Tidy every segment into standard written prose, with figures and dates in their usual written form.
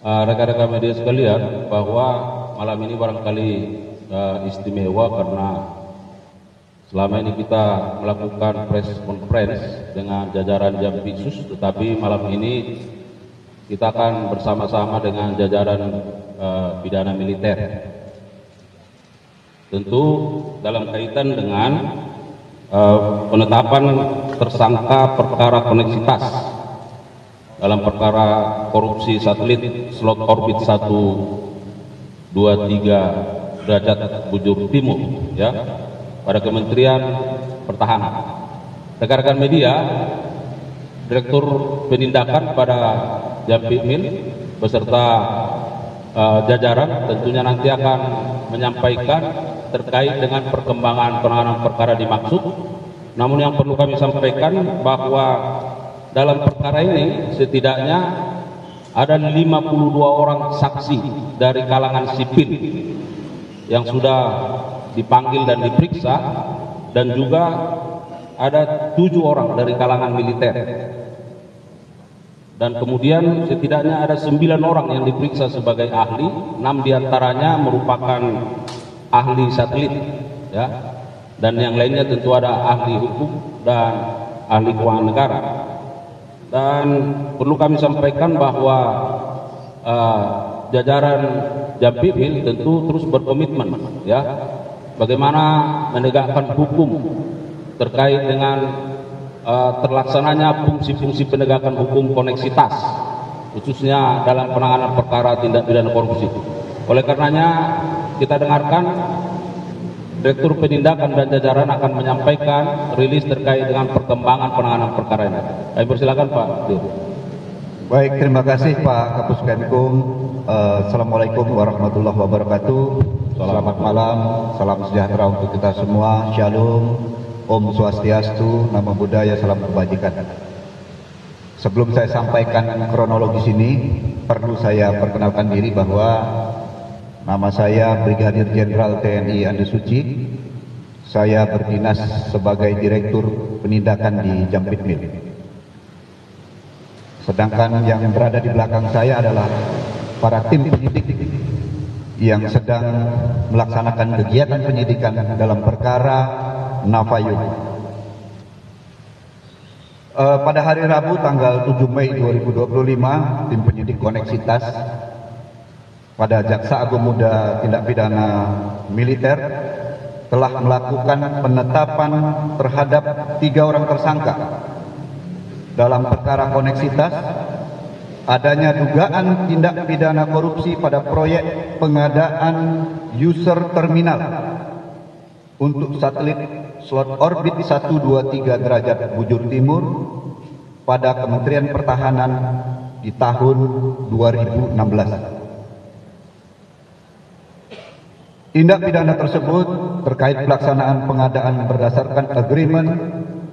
Rekan-rekan media sekalian, bahwa malam ini barangkali istimewa karena selama ini kita melakukan press conference dengan jajaran Jampitsus, tetapi malam ini kita akan bersama-sama dengan jajaran pidana militer. Tentu dalam kaitan dengan penetapan tersangka perkara koneksitas dalam perkara korupsi satelit slot orbit 123 derajat bujur timur, ya, pada Kementerian Pertahanan. Rekan-rekan media, Direktur Penindakan pada Jampitmil beserta jajaran tentunya nanti akan menyampaikan terkait dengan perkembangan penanganan perkara dimaksud. Namun yang perlu kami sampaikan bahwa dalam perkara ini setidaknya ada 52 orang saksi dari kalangan sipil yang sudah dipanggil dan diperiksa, dan juga ada 7 orang dari kalangan militer, dan kemudian setidaknya ada 9 orang yang diperiksa sebagai ahli. 6 diantaranya merupakan ahli satelit, ya, dan yang lainnya tentu ada ahli hukum dan ahli keuangan negara. Dan perlu kami sampaikan bahwa jajaran Jampitmil tentu terus berkomitmen, ya, bagaimana menegakkan hukum terkait dengan terlaksananya fungsi-fungsi penegakan hukum koneksitas, khususnya dalam penanganan perkara tindak pidana korupsi. Oleh karenanya kita dengarkan Direktur Penindakan dan jajaran akan menyampaikan rilis terkait dengan perkembangan penanganan perkara ini. Kami persilakan Pak. Baik, terima kasih Pak Kapus Penkum. Assalamualaikum warahmatullahi wabarakatuh. Selamat malam, salam sejahtera untuk kita semua. Shalom, Om Swastiastu, Namo Buddhaya, salam kebajikan. Sebelum saya sampaikan kronologis ini, perlu saya perkenalkan diri bahwa nama saya Brigadir Jenderal TNI Andi Suci. Saya berdinas sebagai Direktur Penindakan di Jampitmil. Sedangkan yang berada di belakang saya adalah para tim penyidik yang sedang melaksanakan kegiatan penyidikan dalam perkara Navayu. Pada hari Rabu tanggal 7 Mei 2025, tim penyidik koneksitas pada Jaksa Agung Muda Tindak Pidana Militer telah melakukan penetapan terhadap 3 orang tersangka dalam perkara koneksitas adanya dugaan tindak pidana korupsi pada proyek pengadaan user terminal untuk satelit slot orbit 123 derajat bujur timur pada Kementerian Pertahanan di tahun 2016. Tindak pidana tersebut terkait pelaksanaan pengadaan berdasarkan agreement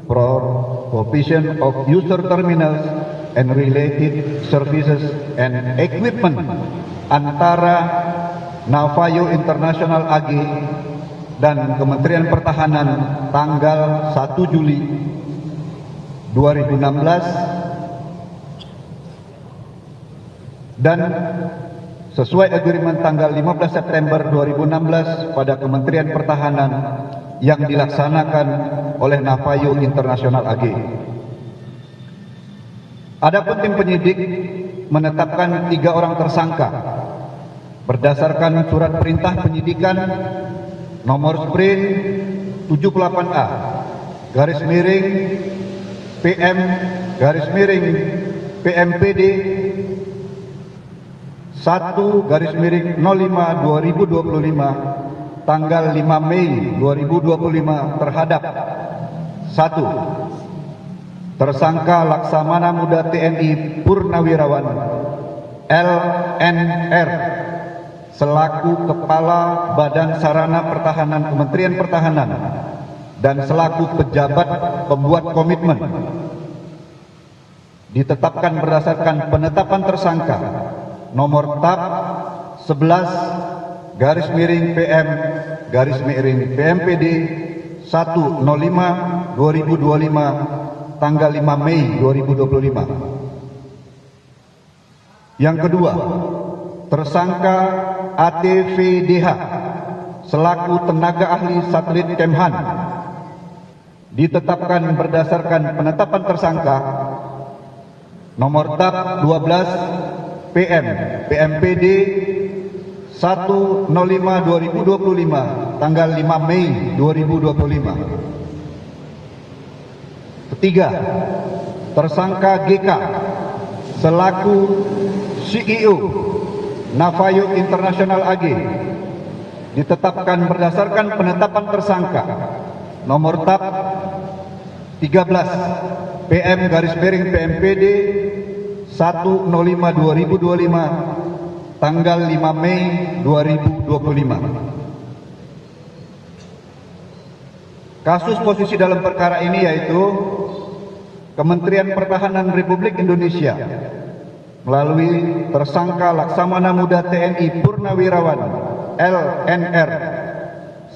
for provision of user terminals and related services and equipment antara Navayu International AG dan Kementerian Pertahanan tanggal 1 Juli 2016 dan sesuai agreement tanggal 15 September 2016 pada Kementerian Pertahanan yang dilaksanakan oleh Navayu International AG. Adapun tim penyidik menetapkan 3 orang tersangka berdasarkan surat perintah penyidikan nomor sprint 78A garis miring PM garis miring PMPD 1 garis miring 05 2025 tanggal 5 Mei 2025 terhadap 1. Tersangka Laksamana Muda TNI Purnawirawan LNR selaku Kepala Badan Sarana Pertahanan Kementerian Pertahanan dan selaku pejabat pembuat komitmen ditetapkan berdasarkan penetapan tersangka nomor TAP 11 garis miring PM garis miring PMPD 105 2025 tanggal 5 Mei 2025. Yang kedua, tersangka ATVDH selaku tenaga ahli satelit Kemhan ditetapkan berdasarkan penetapan tersangka nomor TAP 12 PM PMPD 105/2025 tanggal 5 Mei 2025. Ketiga, tersangka GK selaku CEO Navayo International AG ditetapkan berdasarkan penetapan tersangka nomor TAP 13 PM/PMPD 105/2025 tanggal 5 Mei 2025. Kasus posisi dalam perkara ini yaitu Kementerian Pertahanan Republik Indonesia melalui tersangka Laksamana Muda TNI Purnawirawan LNR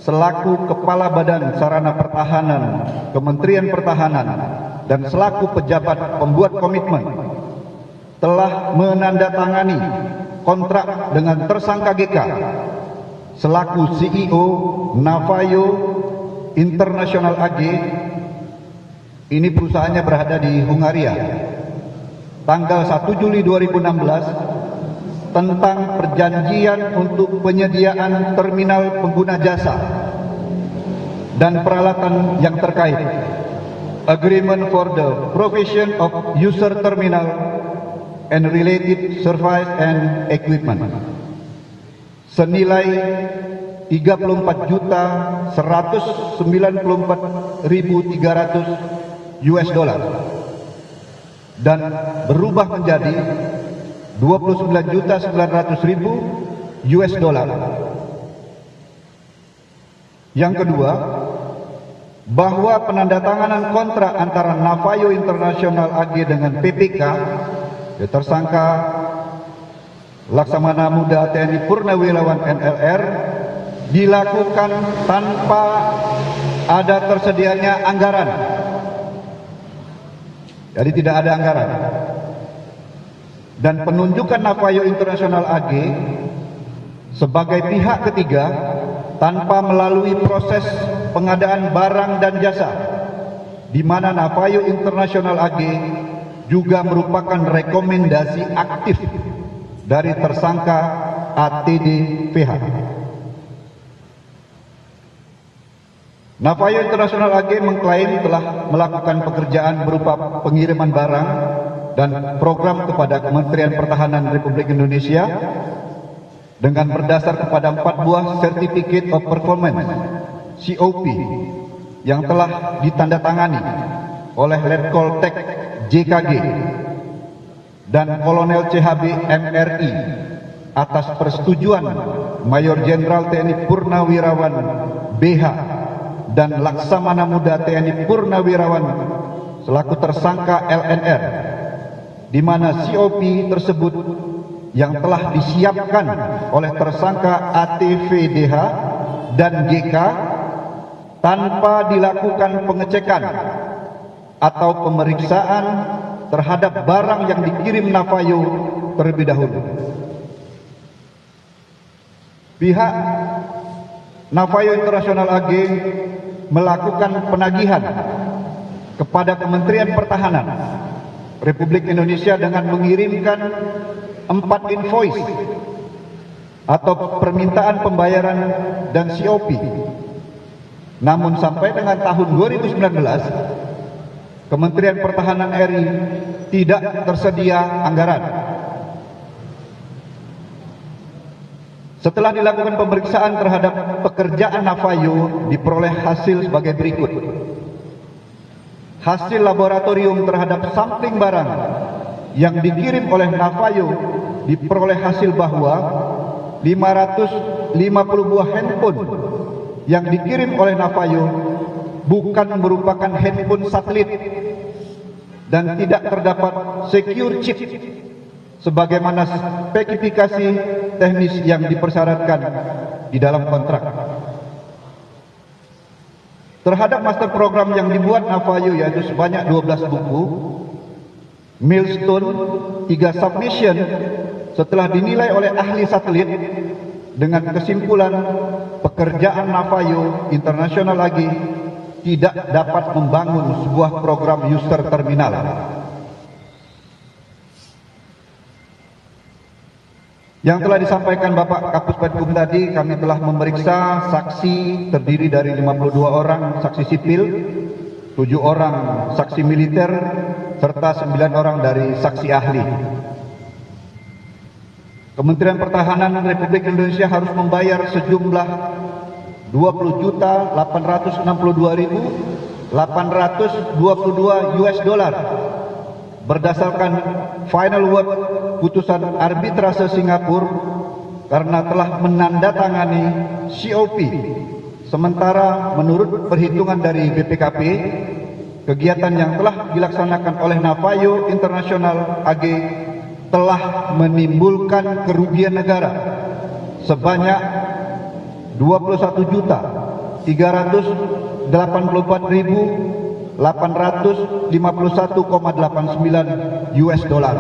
selaku Kepala Badan Sarana Pertahanan Kementerian Pertahanan dan selaku pejabat pembuat komitmen telah menandatangani kontrak dengan tersangka GK selaku CEO Navayo International AG. Ini perusahaannya berada di Hungaria. Tanggal 1 Juli 2016 tentang perjanjian untuk penyediaan terminal pengguna jasa dan peralatan yang terkait. Agreement for the provision of user terminal and related service and equipment senilai 34.194.300 US dollar dan berubah menjadi 29.900.000 US dollar. Yang kedua, bahwa penandatanganan kontrak antara Navayo International AG dengan PPK tersangka Laksamana Muda TNI Purnawirawan NLR dilakukan tanpa ada tersedianya anggaran. Jadi tidak ada anggaran. Dan penunjukan Navayo International AG sebagai pihak ketiga tanpa melalui proses pengadaan barang dan jasa, di mana Navayo International AG juga merupakan rekomendasi aktif dari tersangka ATD-PH. Navayo International AG mengklaim telah melakukan pekerjaan berupa pengiriman barang dan program kepada Kementerian Pertahanan Republik Indonesia dengan berdasar kepada 4 buah Certificate of Performance COP yang telah ditandatangani oleh Letkol Tek JKG dan Kolonel CHB MRI atas persetujuan Mayor Jenderal TNI Purnawirawan BH dan Laksamana Muda TNI Purnawirawan selaku tersangka LNR, di mana COP tersebut yang telah disiapkan oleh tersangka ATVDH dan GK tanpa dilakukan pengecekan atau pemeriksaan terhadap barang yang dikirim Navayo terlebih dahulu. Pihak Navayo International AG melakukan penagihan kepada Kementerian Pertahanan Republik Indonesia dengan mengirimkan 4 invoice atau permintaan pembayaran dan COP. Namun sampai dengan tahun 2019 Kementerian Pertahanan RI tidak tersedia anggaran. Setelah dilakukan pemeriksaan terhadap pekerjaan Navayo, diperoleh hasil sebagai berikut. Hasil laboratorium terhadap sampling barang yang dikirim oleh Navayo diperoleh hasil bahwa 550 buah handphone yang dikirim oleh Navayo bukan merupakan handphone satelit dan tidak terdapat secure chip sebagaimana spesifikasi teknis yang dipersyaratkan di dalam kontrak. Terhadap master program yang dibuat Navayo yaitu sebanyak 12 buku, milestone, 3 submission, setelah dinilai oleh ahli satelit dengan kesimpulan pekerjaan Navayo International lagi tidak dapat membangun sebuah program user terminal. Yang telah disampaikan Bapak Kapus Penkum tadi, kami telah memeriksa saksi terdiri dari 52 orang saksi sipil, 7 orang saksi militer, serta 9 orang dari saksi ahli. Kementerian Pertahanan Republik Indonesia harus membayar sejumlah 20.862.822 US dollar berdasarkan final word putusan arbitrase Singapura karena telah menandatangani COP. Sementara menurut perhitungan dari BPKP, kegiatan yang telah dilaksanakan oleh Navayo International AG telah menimbulkan kerugian negara sebanyak 21.384.851,89 US dollar.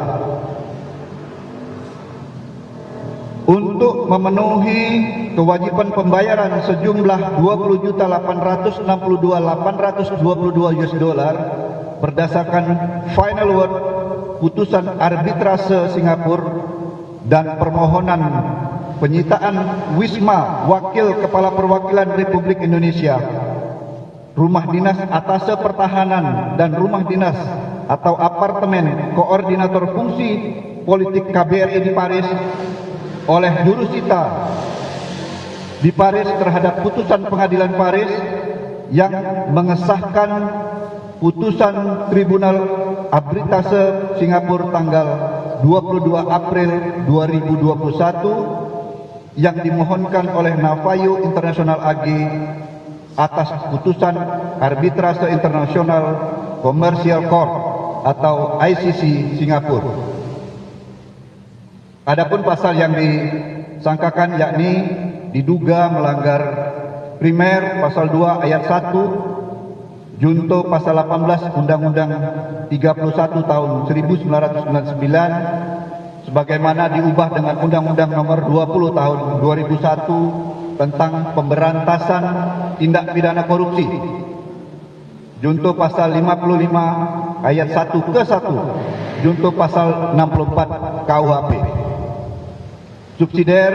Untuk memenuhi kewajiban pembayaran sejumlah 20.862.822 US dollar berdasarkan final word putusan arbitrase Singapura dan permohonan penyitaan Wisma Wakil Kepala Perwakilan Republik Indonesia, Rumah Dinas Atase Pertahanan dan Rumah Dinas atau Apartemen Koordinator Fungsi Politik KBRI di Paris oleh jurusita di Paris terhadap putusan Pengadilan Paris yang mengesahkan putusan Tribunal Arbitrase Singapura tanggal 22 April 2021 yang dimohonkan oleh Navayo International AG atas putusan Arbitrase Internasional Commercial Court atau ICC Singapura. Adapun pasal yang disangkakan yakni diduga melanggar primer pasal 2 ayat 1 junto pasal 18 Undang-Undang 31 tahun 1999 sebagaimana diubah dengan Undang-Undang nomor 20 tahun 2001 tentang pemberantasan tindak pidana korupsi, junto pasal 55 ayat 1 ke 1 junto pasal 64 KUHP. Subsidiar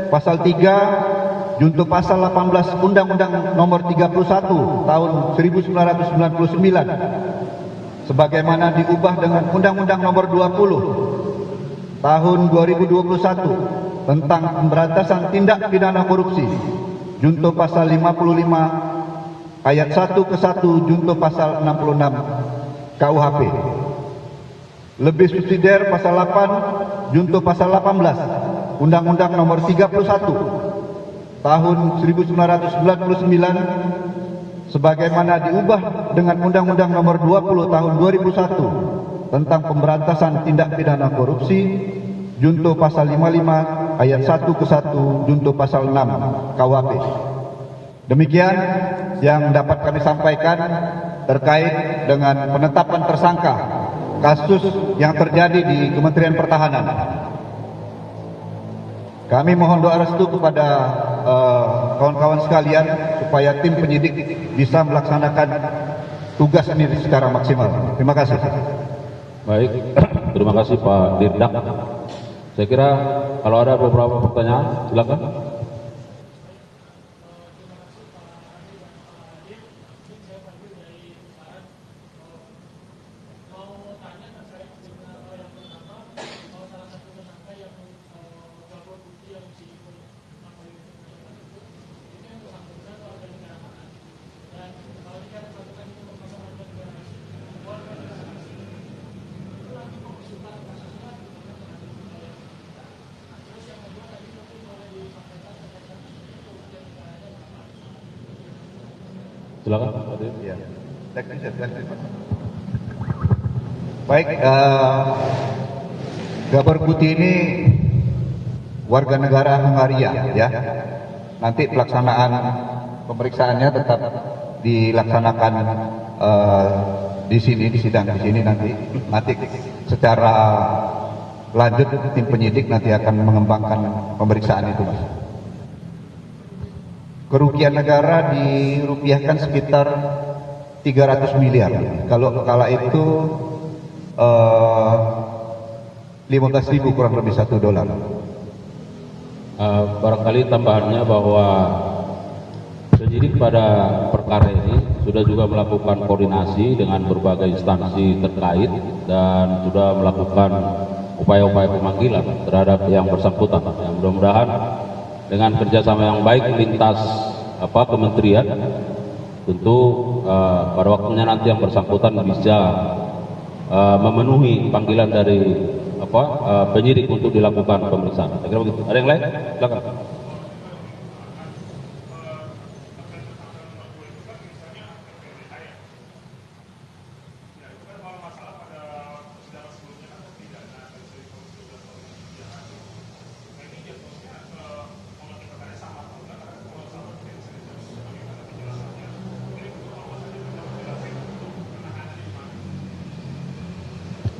pasal 3 junto pasal 18 Undang-Undang nomor 31 tahun 1999 sebagaimana diubah dengan Undang-Undang nomor 20 tahun 2021 tentang pemberantasan tindak pidana korupsi, junto pasal 55 ayat 1 ke 1 junto pasal 66 KUHP. Lebih subsidiar pasal 8 junto pasal 18 Undang-Undang nomor 31 tahun 1999 sebagaimana diubah dengan Undang-Undang nomor 20 tahun 2001 tentang pemberantasan tindak pidana korupsi, junto pasal 55 ayat 1 ke 1 junto pasal 6 KUHP. Demikian yang dapat kami sampaikan terkait dengan penetapan tersangka kasus yang terjadi di Kementerian Pertahanan. Kami mohon doa restu kepada kawan-kawan sekalian supaya tim penyidik bisa melaksanakan tugas ini secara maksimal. Terima kasih. Baik, terima kasih Pak Dirdak. Saya kira kalau ada beberapa pertanyaan, silakan. Silakan Pak Dir. Ya. Baik, Gabor Putih ini warga negara Hungaria, ya. Nanti pelaksanaan pemeriksaannya tetap dilaksanakan di sini, di sidang di sini nanti secara lanjut tim penyidik nanti akan mengembangkan pemeriksaan itu, Mas. Kerugian negara dirupiahkan sekitar 300 miliar. Kalau kala itu 15.000 kurang lebih $1. Barangkali tambahannya bahwa penyidik pada perkara ini sudah juga melakukan koordinasi dengan berbagai instansi terkait dan sudah melakukan upaya-upaya pemanggilan terhadap yang bersangkutan. Ya, mudah-mudahan dengan kerjasama yang baik lintas kementerian, tentu pada waktunya nanti yang bersangkutan bisa memenuhi panggilan dari penyidik untuk dilakukan pemeriksaan. Saya kira begitu. Ada yang lain? Silakan.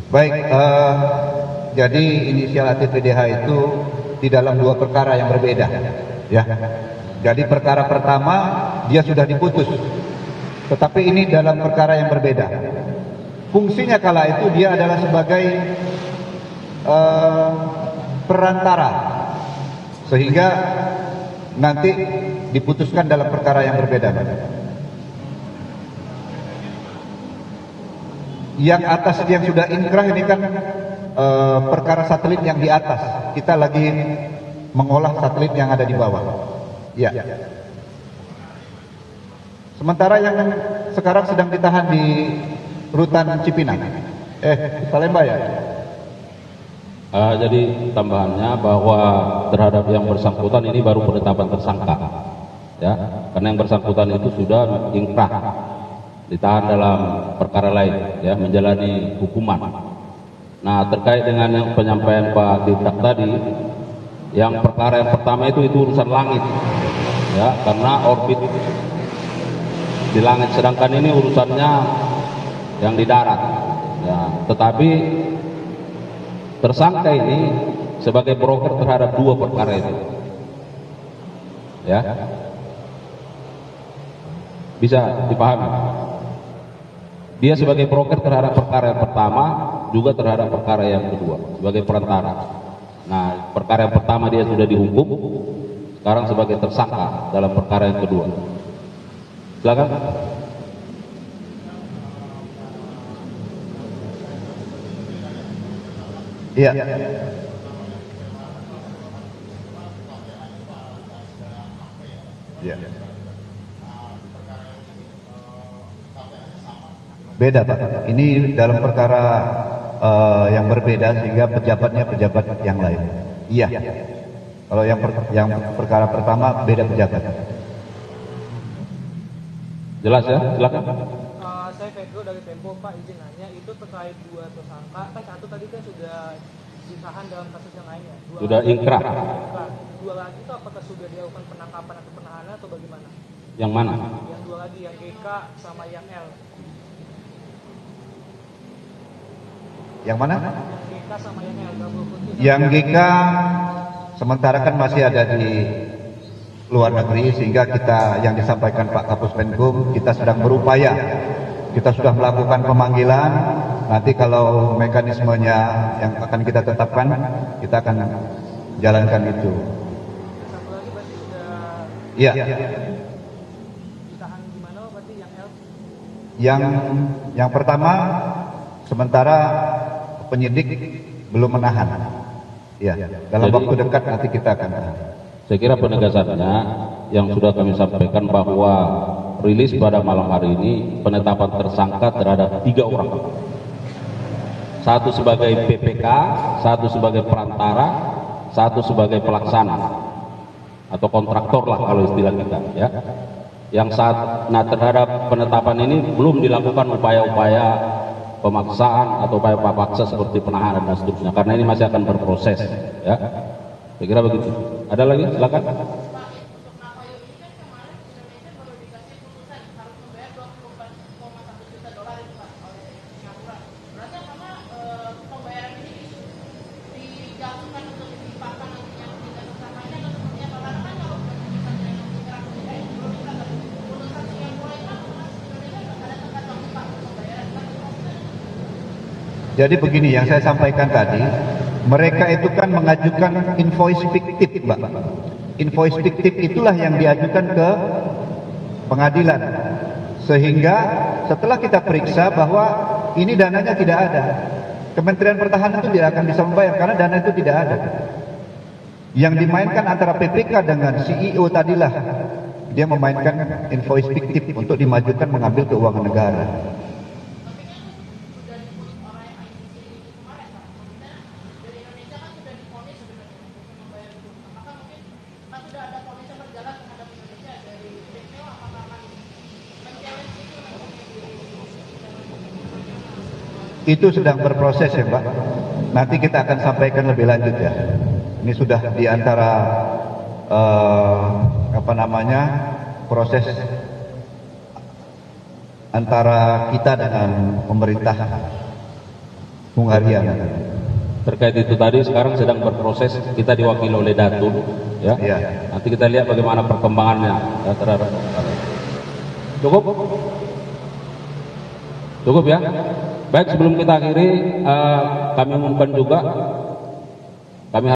Baik, jadi inisial ATPDH itu di dalam dua perkara yang berbeda, ya. Jadi perkara pertama dia sudah diputus, tetapi ini dalam perkara yang berbeda. Fungsinya kala itu dia adalah sebagai perantara, sehingga nanti diputuskan dalam perkara yang berbeda. Yang atas yang sudah inkrah ini kan perkara satelit yang di atas. Kita lagi mengolah satelit yang ada di bawah. Ya. Sementara yang sekarang sedang ditahan di Rutan Cipinang. Salemba ya. Jadi tambahannya bahwa terhadap yang bersangkutan ini baru penetapan tersangka, ya, karena yang bersangkutan itu sudah inkrah, ditahan dalam perkara lain, ya, menjalani hukuman. Nah, terkait dengan yang penyampaian Pak Dirdak tadi, yang perkara yang pertama itu urusan langit, ya, karena orbit di langit, sedangkan ini urusannya yang di darat, ya. Tetapi tersangka ini sebagai broker terhadap dua perkara itu, ya, bisa dipahami. Dia sebagai broker terhadap perkara yang pertama, juga terhadap perkara yang kedua, sebagai perantara. Nah, perkara yang pertama dia sudah dihukum, sekarang sebagai tersangka dalam perkara yang kedua. Silakan. Iya. Iya. Beda, Pak. Ini dalam perkara yang berbeda, sehingga pejabatnya pejabat yang lain. Iya. Kalau yang perkara pertama beda pejabat. Jelas ya? Silakan. Saya Pedro dari Tempo, Pak, izin nanya, itu terkait dua tersangka, kan satu tadi kan sudah ditahan dalam kasus yang lainnya. Sudah inkrah. Dua lagi itu apakah sudah dilakukan penangkapan atau penahanan atau bagaimana? Yang mana? Yang dua lagi, yang GK sama yang L. Yang mana? Yang GK sama yang L. Yang GK sementara kan masih ada di luar negeri, sehingga kita yang disampaikan Pak Kapus Penkum, kita sedang berupaya, kita sudah melakukan pemanggilan. Nanti kalau mekanismenya yang akan kita tetapkan, kita akan jalankan itu. Satu lagi berarti sudah Iya. ditahan di mana berarti yang L? Yang pertama sementara penyidik belum menahan. Ya, dalam waktu dekat nanti kita akan tahan. Saya kira penegasannya yang sudah kami sampaikan bahwa rilis pada malam hari ini penetapan tersangka terhadap 3 orang. Satu sebagai PPK, satu sebagai perantara, satu sebagai pelaksana atau kontraktor lah kalau istilah kita, ya. Nah, terhadap penetapan ini belum dilakukan upaya-upaya pemaksaan atau upaya paksa seperti penahanan dan seterusnya, karena ini masih akan berproses, ya. Saya kira begitu. Ada lagi? Silakan. Jadi begini yang saya sampaikan tadi, mereka itu kan mengajukan invoice fiktif, Mbak. Invoice fiktif itulah yang diajukan ke pengadilan. Sehingga setelah kita periksa bahwa ini dananya tidak ada, Kementerian Pertahanan itu tidak akan bisa membayar karena dana itu tidak ada. Yang dimainkan antara PPK dengan CEO tadilah, dia memainkan invoice fiktif untuk dimajukan mengambil keuangan negara. Itu sedang berproses ya Mbak. Nanti kita akan sampaikan lebih lanjut ya. Ini sudah di antara proses antara kita dengan pemerintah Hungaria. Terkait itu tadi sekarang sedang berproses, kita diwakili oleh Datun ya. Nanti kita lihat bagaimana perkembangannya ya, terhadap cukup ya. Baik, sebelum kita akhiri kami umumkan juga